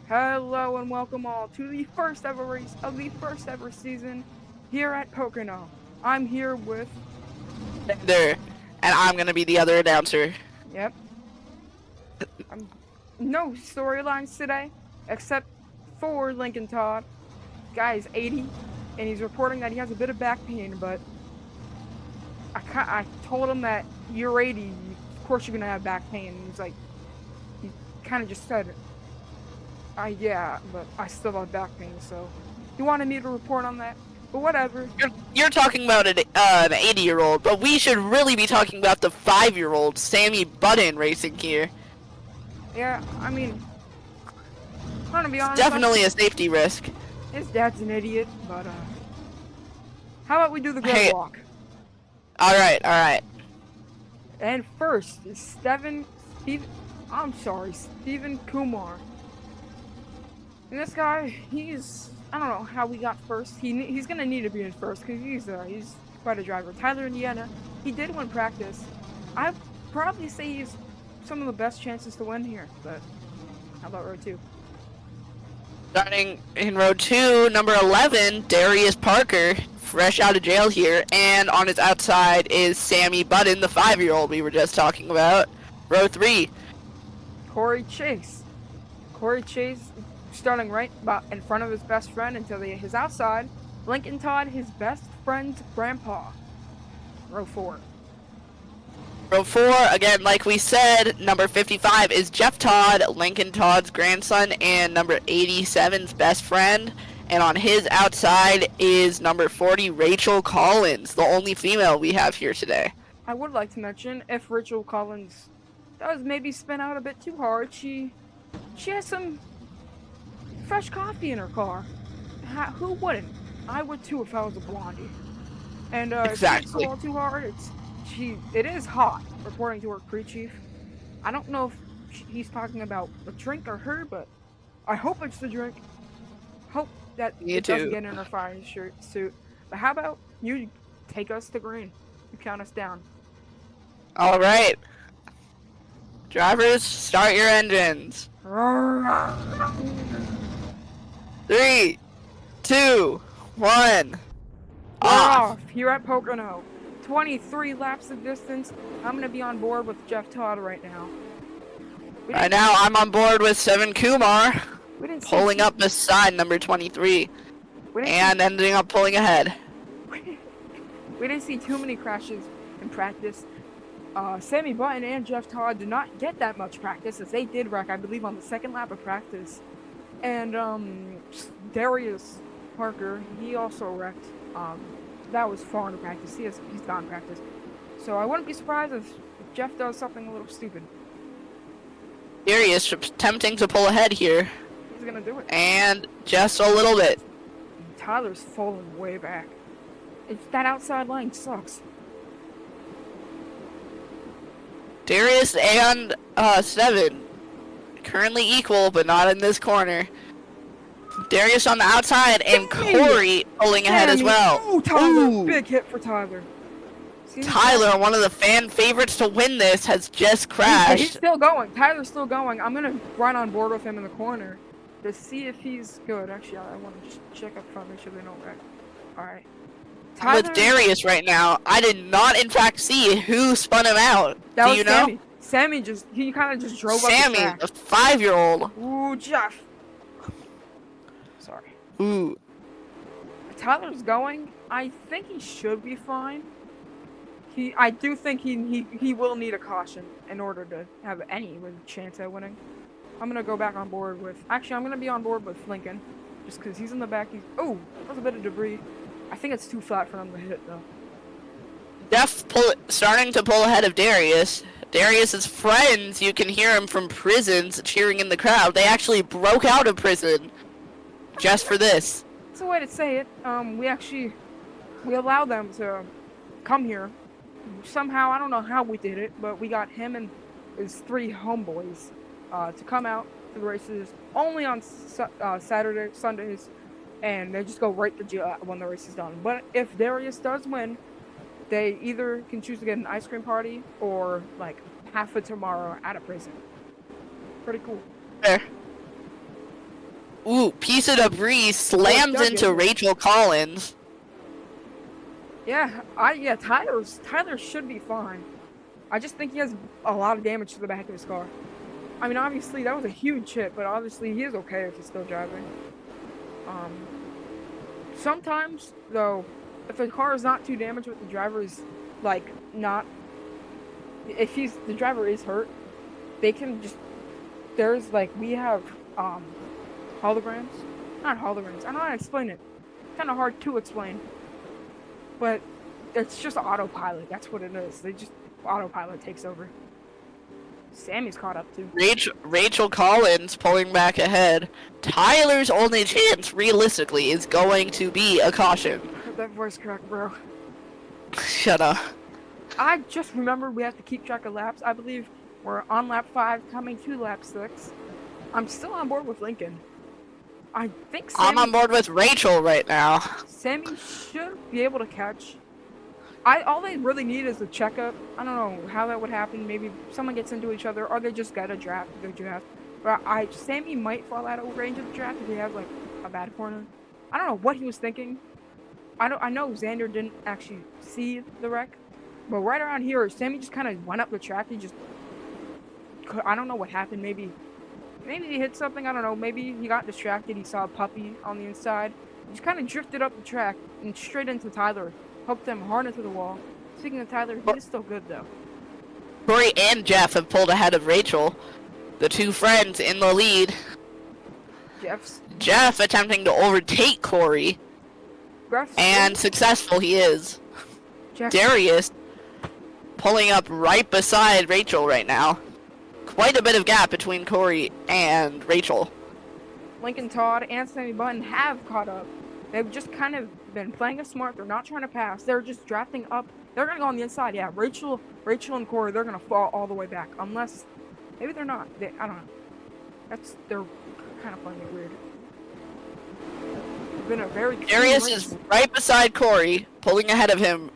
Hello and welcome all to the first ever race of the first ever season here at Pocono. I'm here with, There, and I'm gonna be the other announcer. yep, I'm no storylines today except for Lincoln Todd. Guy is 80 and he's reporting that he has a bit of back pain, but I told him that you're 80, of course you're gonna have back pain. And he's like, he kind of just said, yeah, but I still have back pain, so he wanted me to report on that. But whatever. You're talking about an 80-year-old, but we should really be talking about the 5-year-old Sammy Button racing here. Yeah, I mean, I'm gonna be honest. Definitely a safety risk. His dad's an idiot, but how about we do the grid Hey. walk? All right. And first is Stephen Kumar. And this guy, I don't know how we got first. He's gonna need to be in first because he's quite a driver. Tyler Indiana, he did win practice. I'd probably say he's some of the best chances to win here. But how about row 2? Starting in row 2, number 11, Darius Parker, fresh out of jail here, and on his outside is Sammy Button, the 5-year-old we were just talking about. Row 3. Corey Chase starting right about in front of his best friend until his outside. Lincoln Todd, his best friend's grandpa. Row 4. Row 4, again, like we said, number 55 is Jeff Todd, Lincoln Todd's grandson, and number 87's best friend. And on his outside is number 40, Rachel Collins, the only female we have here today. I would like to mention, if Rachel Collins does maybe spin out a bit too hard, she has some fresh coffee in her car. Who wouldn't? I would too if I was a blondie. And Exactly. if she spins a little too hard, it is hot, reporting to her crew chief. I don't know if he's talking about a drink or her, but I hope it's the drink. Hope that it doesn't get in her fire suit. But how about you take us to green? You count us down. All right. Drivers, start your engines. 3, 2, 1. Off here at Pocono. 23 laps of distance. I'm gonna be on board with Jeff Todd right now. Right now, I'm on board with Stephen Kumar, pulling up. up beside number 23, and ending up pulling ahead. We didn't see too many crashes in practice. Sammy Button and Jeff Todd did not get that much practice, as they did wreck, I believe, on the second lap of practice. And Darius Parker, he also wrecked. That was far into practice. He's gone practice. So I wouldn't be surprised if Jeff does something a little stupid. Darius attempting to pull ahead here. He's gonna do it. And just a little bit. Tyler's falling way back. That outside line sucks. Darius and Stephen currently equal, but not in this corner. Darius on the outside and Corey pulling ahead as well. Ooh, Tyler, big hit for Tyler. Tyler, one of the fan favorites to win this, has just crashed. He's still going. Tyler's still going. I'm gonna run on board with him in the corner to see if he's good. Actually, I want to just check up front, make sure they don't wreck. All right. With Darius right now, I did not in fact see who spun him out. Do you know? Sammy he kind of just drove up the track. Sammy, the 5-year-old. Ooh, Jeff. Sorry. Ooh. Tyler's going. I think he should be fine. I do think he will need a caution in order to have any chance at winning. I'm gonna go back on board with. Actually, I'm gonna be on board with Lincoln, just because he's in the back. Oh, there's a bit of debris. I think it's too flat for him to hit though. Jeff starting to pull ahead of Darius. Darius's friends, you can hear him from prisons cheering in the crowd. They actually broke out of prison just for this. That's a way to say it. We allowed them to come here. Somehow, I don't know how we did it, but we got him and his 3 homeboys to come out to the races only on Saturday, Sundays, and they just go right to jail when the race is done. But if Darius does win, they either can choose to get an ice cream party or like half of tomorrow at a prison. Pretty cool. Fair. Ooh, piece of debris slams into Rachel Collins. Yeah, Tyler should be fine. I just think he has a lot of damage to the back of his car. I mean, obviously that was a huge hit, but obviously he is okay if he's still driving. Sometimes though, if the car is not too damaged, but the driver is like not, if the driver is hurt, they can just, there's like, we have holograms, not holograms. I don't know how to explain it. It's kind of hard to explain, but it's just autopilot. That's what it is. They just autopilot takes over. Sammy's caught up too. Rachel Collins pulling back ahead. Tyler's only chance, realistically, is going to be a caution. Put that voice crack, bro. Shut up. I just remembered we have to keep track of laps. I believe we're on lap 5, coming to lap 6. I'm still on board with Lincoln. I think I'm on board with Rachel right now. Sammy should be able to catch. All they really need is a checkup. I don't know how that would happen. Maybe someone gets into each other, or they just get a draft. But Sammy might fall out of range of the draft if he has like a bad corner. I don't know what he was thinking. I know Xander didn't actually see the wreck, but right around here, Sammy just kind of went up the track. I don't know what happened. Maybe he hit something. I don't know. Maybe he got distracted. He saw a puppy on the inside. He just kind of drifted up the track and straight into Tyler. Hooked him hard into the wall. Speaking of Tyler, he's still good though. Corey and Jeff have pulled ahead of Rachel. The two friends in the lead. Jeff attempting to overtake Corey. And successful he is. Darius pulling up right beside Rachel right now. Quite a bit of gap between Corey and Rachel. Lincoln Todd and Sammy Button have caught up. They've just kind of been playing it smart. They're not trying to pass. They're just drafting up. They're going to go on the inside. Yeah, Rachel and Corey, they're going to fall all the way back. Unless, maybe they're not. I don't know. They're kind of playing it weird. It's been a very Darius is right beside Corey, pulling ahead of him,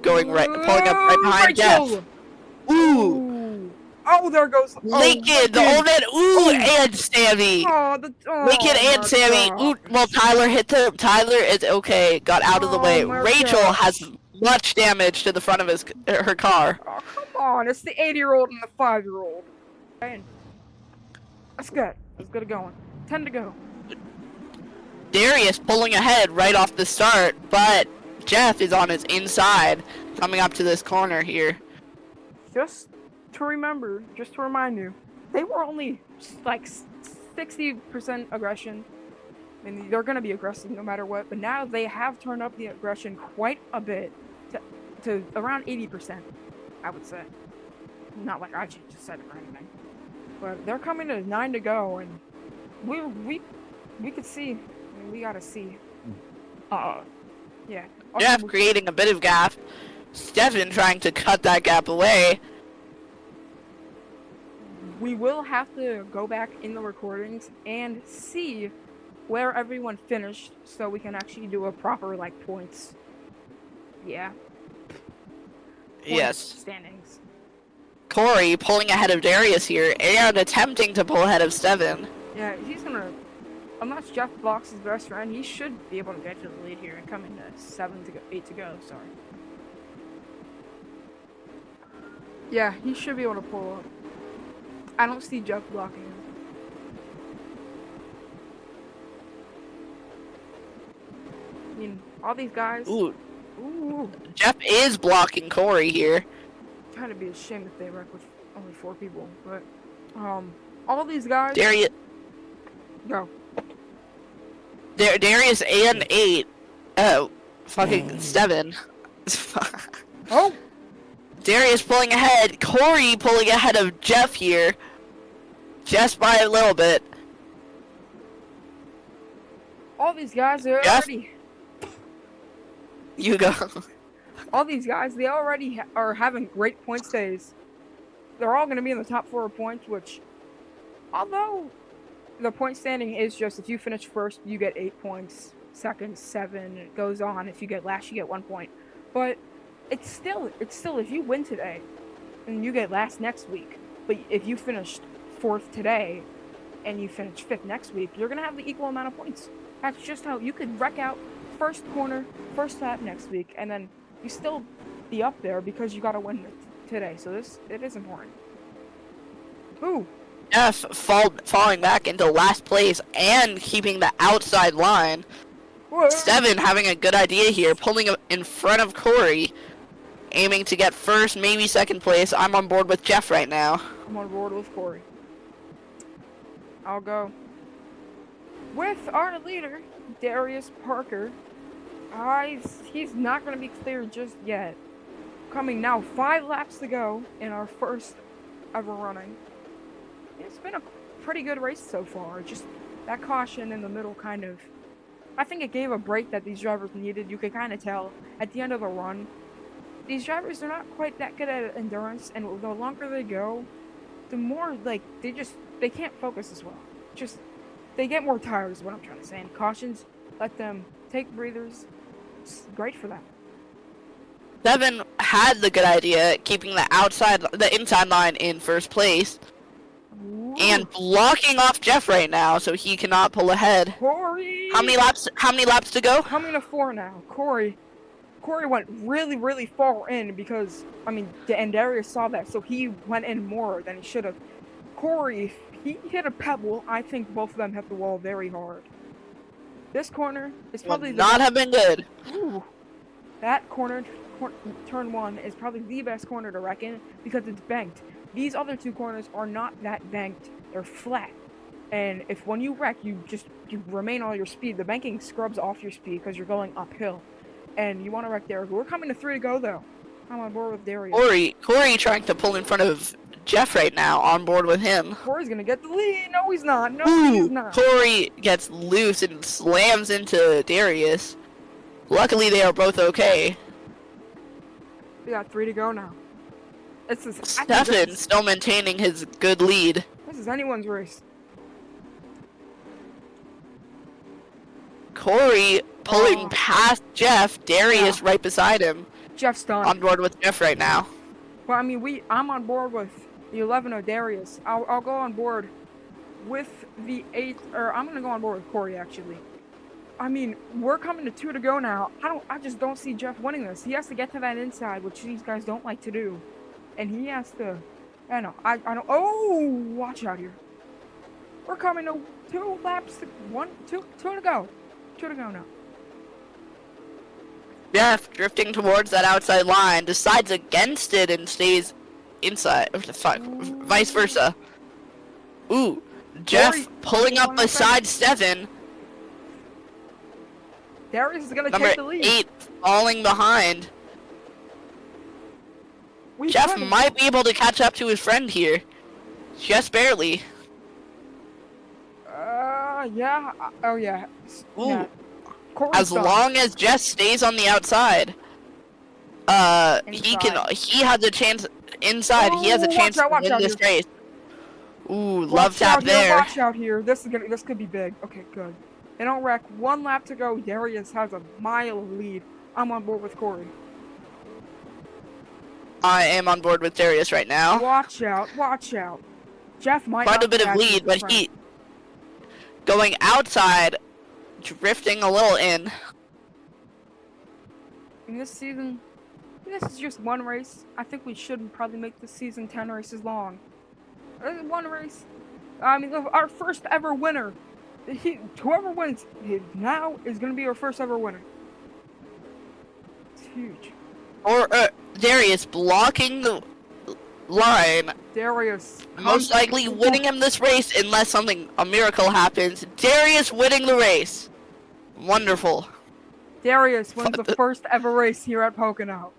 pulling up right behind Jeff. Ooh. Oh, there goes Lincoln, the old man, and Sammy. Lincoln and Sammy. Ooh, well, Tyler hit them. Tyler is okay, got out of the way. Rachel has much damage to the front of her car. Oh, come on, it's the 80-year-old and the 5-year-old. Let's get it going. 10 to go. Darius pulling ahead right off the start, but Jeff is on his inside, coming up to this corner here. Just to remind you, they were only like 60% aggression. I mean, they're going to be aggressive no matter what, but now they have turned up the aggression quite a bit to around 80%, I would say. Not like I just said it or anything. But they're coming to 9 to go, and we could see. I mean, we got to see. Yeah. Jeff creating a bit of gap. Stefan trying to cut that gap away. We will have to go back in the recordings and see where everyone finished so we can actually do a proper, like, points. Yeah. Yes. Standings. Corey pulling ahead of Darius here and attempting to pull ahead of Steven. Yeah, he's gonna, unless Jeff blocks his best friend, he should be able to get to the lead here and come into 8 to go, sorry. Yeah, he should be able to pull up. I don't see Jeff blocking him. I mean, all these guys. Ooh. Jeff is blocking Corey here. Kind of be a shame if they wreck with only 4 people, but all these guys. Darius. Go. Darius and 8. Oh, fucking 7. Oh. Darius pulling ahead. Corey pulling ahead of Jeff here. Just by a little bit. All these guys are already. You go. All these guys, they already are having great points days. They're all going to be in the top 4 points, which, although the point standing is just if you finish first, you get 8 points. Second, 7. It goes on. If you get last, you get 1 point. But it's still if you win today, and you get last next week. But if you finished 4th today, and you finish 5th next week, you're gonna have the equal amount of points. That's just how you could wreck out first corner, first lap next week, and then you still be up there because you gotta win today. So it is important. Ooh. Jeff falling back into last place and keeping the outside line. Whoa. 7 having a good idea here, pulling in front of Corey, aiming to get first, maybe second place. I'm on board with Jeff right now. I'm on board with Corey. I'll go with our leader, Darius Parker. He's not going to be clear just yet. Coming now, 5 laps to go in our first ever running. It's been a pretty good race so far. Just that caution in the middle kind of... I think it gave a break that these drivers needed. You could kind of tell at the end of the run. These drivers are not quite that good at endurance, and the longer they go, the more, like, they can't focus as well. Just, they get more tired is what I'm trying to say. And cautions let them take breathers. It's great for them. 7 had the good idea, keeping the inside line in first place. Ooh. And blocking off Jeff right now, so he cannot pull ahead. Corey! How many laps to go? Coming to 4 now. Corey went really, really far in because, I mean, and Darius saw that, so he went in more than he should have. Corey, he hit a pebble. I think both of them hit the wall very hard. This corner is probably have been good. Ooh, that corner, turn 1, is probably the best corner to wreck in because it's banked. These other 2 corners are not that banked. They're flat. And if when you wreck, you remain all your speed. The banking scrubs off your speed because you're going uphill. And you want to wreck there. We're coming to 3 to go, though. I'm on board with Darius. Corey trying to pull in front of Jeff right now, on board with him. Corey's going to get the lead. No, he's not. No, Ooh, he's not. Corey gets loose and slams into Darius. Luckily, they are both okay. We got 3 to go now. Stefan still maintaining his good lead. This is anyone's race. Corey pulling past Jeff, Darius right beside him. Jeff's done. On board with Jeff right now. Well, I mean, I'm on board with the 11 of Darius. I'll go on board with the 8, or I'm gonna go on board with Corey actually. I mean, we're coming to 2 to go now. I just don't see Jeff winning this. He has to get to that inside, which these guys don't like to do. And he has to, I don't, oh, watch out here. We're coming to 2 laps, 2 to go. 2 to go now. Jeff drifting towards that outside line, decides against it and stays inside, vice versa. Ooh, Jeff Corey, pulling up beside Stefan. Darius is gonna Number take the lead. 8 falling behind. Jeff might be able to catch up to his friend here. Just barely. Yeah. Oh, yeah. Ooh. Yeah. As long as Jeff stays on the outside, he has a chance inside. He has a chance to win this race. Ooh, love tap there. Watch out here. This could be big. Okay, good. They don't wreck. 1 lap to go. Darius has a mile lead. I'm on board with Corey. I am on board with Darius right now. Watch out. Watch out. Jeff might quite a bit of lead, but he going outside, drifting a little in. In this season, this is just 1 race. I think we should probably make this season 10 races long. This is 1 race. I mean, our first ever winner. Whoever wins now is going to be our first ever winner. It's huge. Or Darius blocking the line. Darius most likely winning him this race unless a miracle happens. Darius winning the race. Wonderful. Darius wins the first ever race here at Pocono.